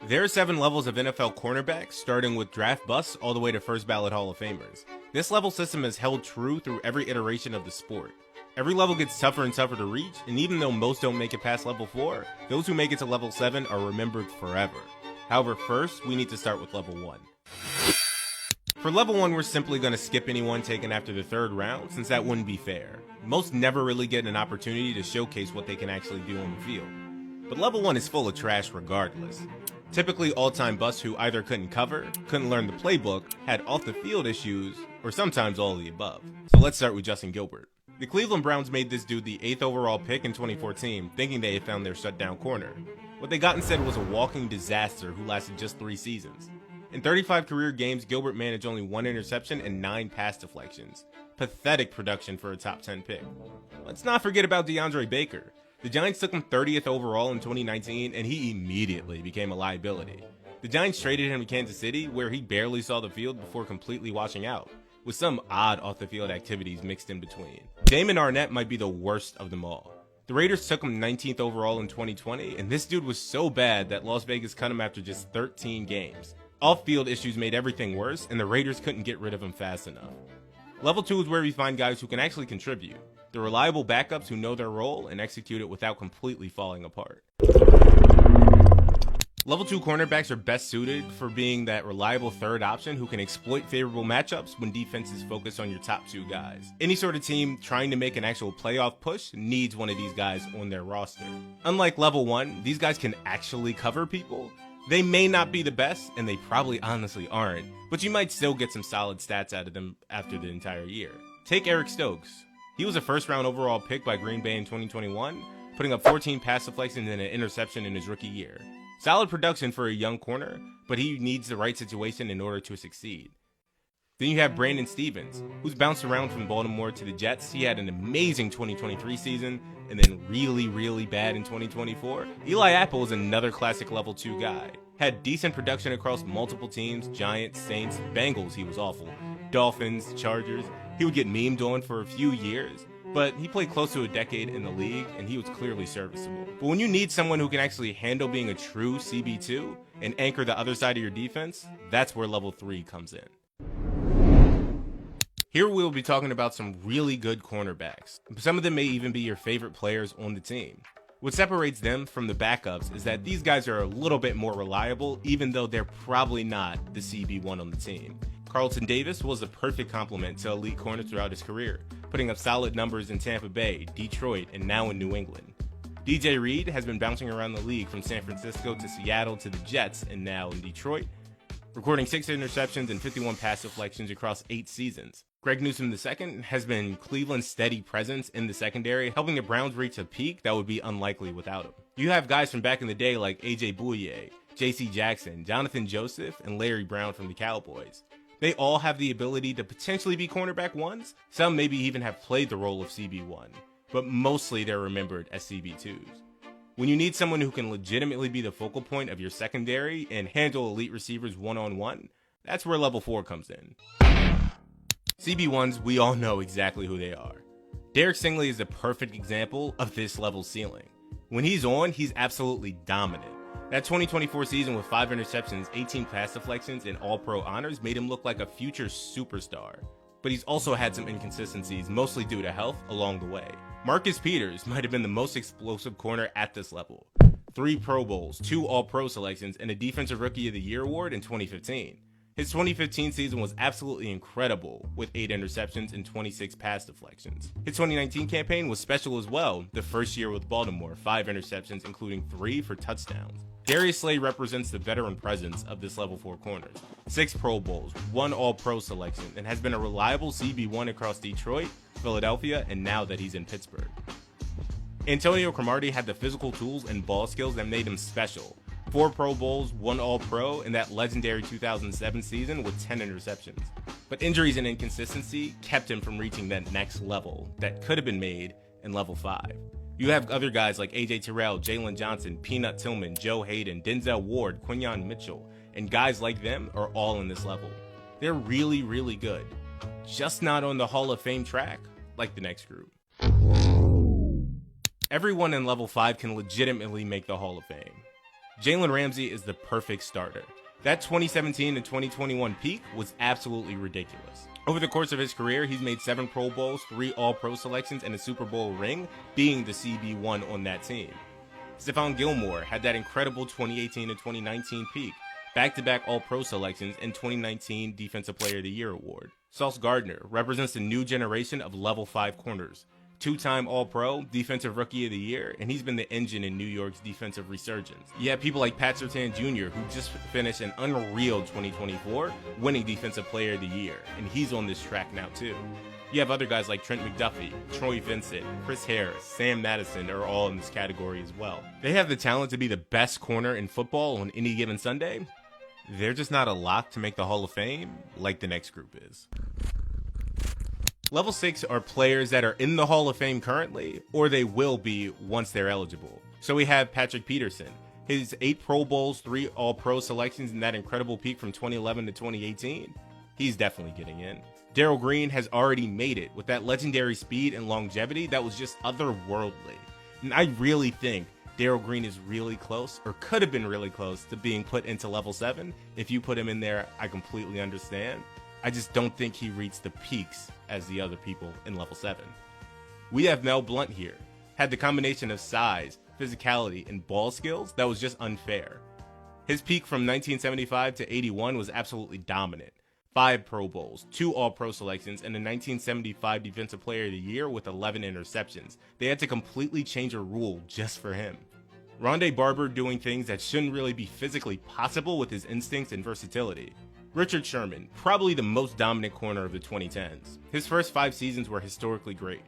There are 7 levels of NFL cornerbacks, starting with draft busts all the way to first ballot Hall of Famers. This level system has held true through every iteration of the sport. Every level gets tougher and tougher to reach, and even though most don't make it past level 4, those who make it to level 7 are remembered forever. However, first, we need to start with level 1. For level 1, we're simply going to skip anyone taken after the 3rd round, since that wouldn't be fair. Most never really get an opportunity to showcase what they can actually do on the field. But level 1 is full of trash regardless. Typically all-time busts who either couldn't cover, couldn't learn the playbook, had off-the-field issues, or sometimes all of the above. So let's start with Justin Gilbert. The Cleveland Browns made this dude the 8th overall pick in 2014, thinking they had found their shutdown corner. What they got instead was a walking disaster who lasted just 3 seasons. In 35 career games, Gilbert managed only 1 interception and 9 pass deflections. Pathetic production for a top 10 pick. Let's not forget about DeAndre Baker. The Giants took him 30th overall in 2019, and he immediately became a liability. The Giants traded him to Kansas City, where he barely saw the field before completely washing out, with some odd off-the-field activities mixed in between. Damon Arnett might be the worst of them all. The Raiders took him 19th overall in 2020, and this dude was so bad that Las Vegas cut him after just 13 games. Off-field issues made everything worse, and the Raiders couldn't get rid of him fast enough. Level 2 is where we find guys who can actually contribute. The reliable backups who know their role and execute it without completely falling apart. Level 2 cornerbacks are best suited for being that reliable 3rd option who can exploit favorable matchups when defenses focus on your top 2 guys. Any sort of team trying to make an actual playoff push needs one of these guys on their roster. Unlike level 1, these guys can actually cover people. They may not be the best, and they probably honestly aren't, but you might still get some solid stats out of them after the entire year. Take Eric Stokes. He was a 1st round overall pick by Green Bay in 2021, putting up 14 pass deflections and an interception in his rookie year. Solid production for a young corner, but he needs the right situation in order to succeed. Then you have Brandon Stevens, who's bounced around from Baltimore to the Jets. He had an amazing 2023 season, and then really bad in 2024. Eli Apple is another classic level 2 guy. Had decent production across multiple teams, Giants, Saints, Bengals, he was awful, Dolphins, Chargers. He would get memed on for a few years, but he played close to a decade in the league, and he was clearly serviceable. But when you need someone who can actually handle being a true CB2 and anchor the other side of your defense, that's where level 3 comes in. Here we'll be talking about some really good cornerbacks. Some of them may even be your favorite players on the team. What separates them from the backups is that these guys are a little bit more reliable, even though they're probably not the CB1 on the team. Carlton Davis was a perfect complement to elite corner throughout his career, putting up solid numbers in Tampa Bay, Detroit, and now in New England. DJ Reed has been bouncing around the league from San Francisco to Seattle to the Jets and now in Detroit, recording 6 interceptions and 51 pass deflections across 8 seasons. Greg Newsome II has been Cleveland's steady presence in the secondary, helping the Browns reach a peak that would be unlikely without him. You have guys from back in the day like AJ Bouye, JC Jackson, Jonathan Joseph, and Larry Brown from the Cowboys. They all have the ability to potentially be cornerback 1s. Some maybe even have played the role of CB1, but mostly they're remembered as CB2s. When you need someone who can legitimately be the focal point of your secondary and handle elite receivers one-on-one, that's where level 4 comes in. CB1s, we all know exactly who they are. Derek Stingley is the perfect example of this level ceiling. When he's on, he's absolutely dominant. That 2024 season with 5 interceptions, 18 pass deflections, and all-pro honors made him look like a future superstar. But he's also had some inconsistencies, mostly due to health, along the way. Marcus Peters might have been the most explosive corner at this level. 3 Pro Bowls, 2 All-Pro selections, and a Defensive Rookie of the Year award in 2015. His 2015 season was absolutely incredible, with 8 interceptions and 26 pass deflections. His 2019 campaign was special as well, the first year with Baltimore, 5 interceptions including 3 for touchdowns. Darius Slay represents the veteran presence of this level 4 corners. 6 Pro Bowls, 1 All-Pro selection, and has been a reliable CB1 across Detroit, Philadelphia, and now that he's in Pittsburgh. Antonio Cromartie had the physical tools and ball skills that made him special. 4 Pro Bowls, 1 All-Pro, and that legendary 2007 season with 10 interceptions. But injuries and inconsistency kept him from reaching that next level that could have been made in level 5. You have other guys like AJ Terrell, Jalen Johnson, Peanut Tillman, Joe Hayden, Denzel Ward, Quinyon Mitchell, and guys like them are all in this level. They're really good, just not on the Hall of Fame track like the next group. Everyone in level 5 can legitimately make the Hall of Fame. Jalen Ramsey is the perfect starter. That 2017 and 2021 peak was absolutely ridiculous. Over the course of his career, he's made 7 Pro Bowls, 3 All-Pro selections, and a Super Bowl ring, being the CB1 on that team. Stephon Gilmore had that incredible 2018 and 2019 peak, back-to-back All-Pro selections, and 2019 Defensive Player of the Year award. Sauce Gardner represents a new generation of level 5 corners. 2-time All-Pro, Defensive Rookie of the Year, and he's been the engine in New York's defensive resurgence. You have people like Pat Surtain Jr., who just finished an unreal 2024, winning Defensive Player of the Year, and he's on this track now too. You have other guys like Trent McDuffie, Troy Vincent, Chris Harris, Sam Madison are all in this category as well. They have the talent to be the best corner in football on any given Sunday. They're just not a lock to make the Hall of Fame like the next group is. Level 6 are players that are in the Hall of Fame currently, or they will be once they're eligible. So we have Patrick Peterson. His 8 Pro Bowls, 3 All-Pro selections, and that incredible peak from 2011 to 2018, he's definitely getting in. Darrell Green has already made it with that legendary speed and longevity that was just otherworldly. And I really think Darrell Green is really close, or could have been really close, to being put into level 7. If you put him in there, I completely understand. I just don't think he reached the peaks as the other people in level 7. We have Mel Blount here. Had the combination of size, physicality, and ball skills that was just unfair. His peak from 1975 to 81 was absolutely dominant. 5 Pro Bowls, 2 All-Pro selections, and a 1975 Defensive Player of the Year with 11 interceptions. They had to completely change a rule just for him. Rondé Barber doing things that shouldn't really be physically possible with his instincts and versatility. Richard Sherman, probably the most dominant corner of the 2010s. His first 5 seasons were historically great.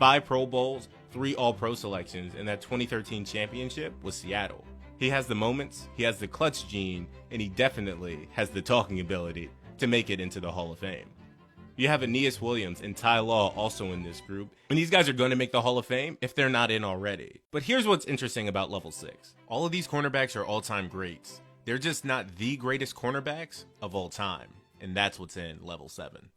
5 Pro Bowls, 3 All-Pro selections, and that 2013 championship was Seattle. He has the moments, he has the clutch gene, and he definitely has the talking ability to make it into the Hall of Fame. You have Aeneas Williams and Ty Law also in this group, and these guys are going to make the Hall of Fame if they're not in already. But here's what's interesting about level 6. All of these cornerbacks are all-time greats. They're just not the greatest cornerbacks of all time, and that's what's in level 7.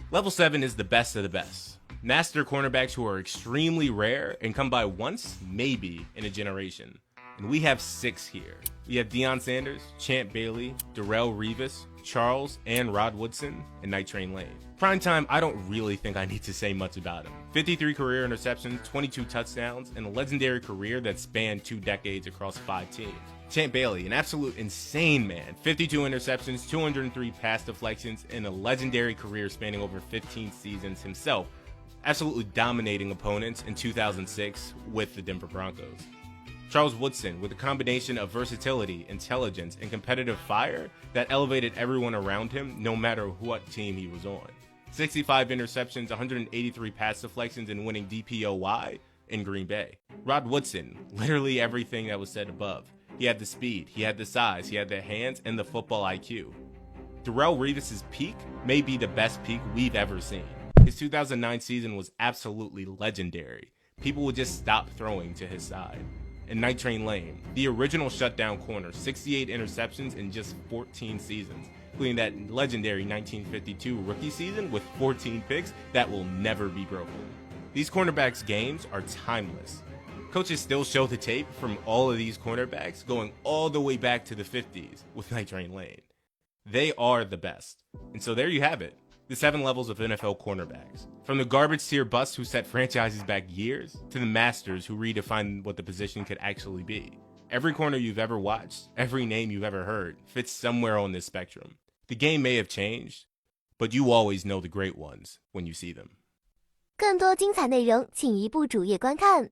Level 7 is the best of the best. Master cornerbacks who are extremely rare and come by once, maybe, in a generation. And we have 6 here. We have Deion Sanders, Champ Bailey, Darrelle Revis, Charles and Rod Woodson, and Night Train Lane. Primetime, I don't really think I need to say much about him. 53 career interceptions, 22 touchdowns, and a legendary career that spanned 2 decades across 5 teams. Champ Bailey, an absolute insane man. 52 interceptions, 203 pass deflections, and a legendary career spanning over 15 seasons himself, absolutely dominating opponents in 2006 with the Denver Broncos. Charles Woodson, with a combination of versatility, intelligence, and competitive fire that elevated everyone around him no matter what team he was on. 65 interceptions, 183 pass deflections, and winning DPOY in Green Bay. Rod Woodson, literally everything that was said above. He had the speed, he had the size, he had the hands, and the football IQ. Darrelle Revis' peak may be the best peak we've ever seen. His 2009 season was absolutely legendary. People would just stop throwing to his side. And Night Train Lane, the original shutdown corner, 68 interceptions in just 14 seasons, including that legendary 1952 rookie season with 14 picks that will never be broken. These cornerbacks' games are timeless. Coaches still show the tape from all of these cornerbacks going all the way back to the 50s with Night Train Lane. They are the best. And so there you have it. The 7 levels of NFL cornerbacks. From the garbage tier busts who set franchises back years, to the masters who redefined what the position could actually be. Every corner you've ever watched, every name you've ever heard, fits somewhere on this spectrum. The game may have changed, but you always know the great ones when you see them. 更多精彩内容，请移步主页观看。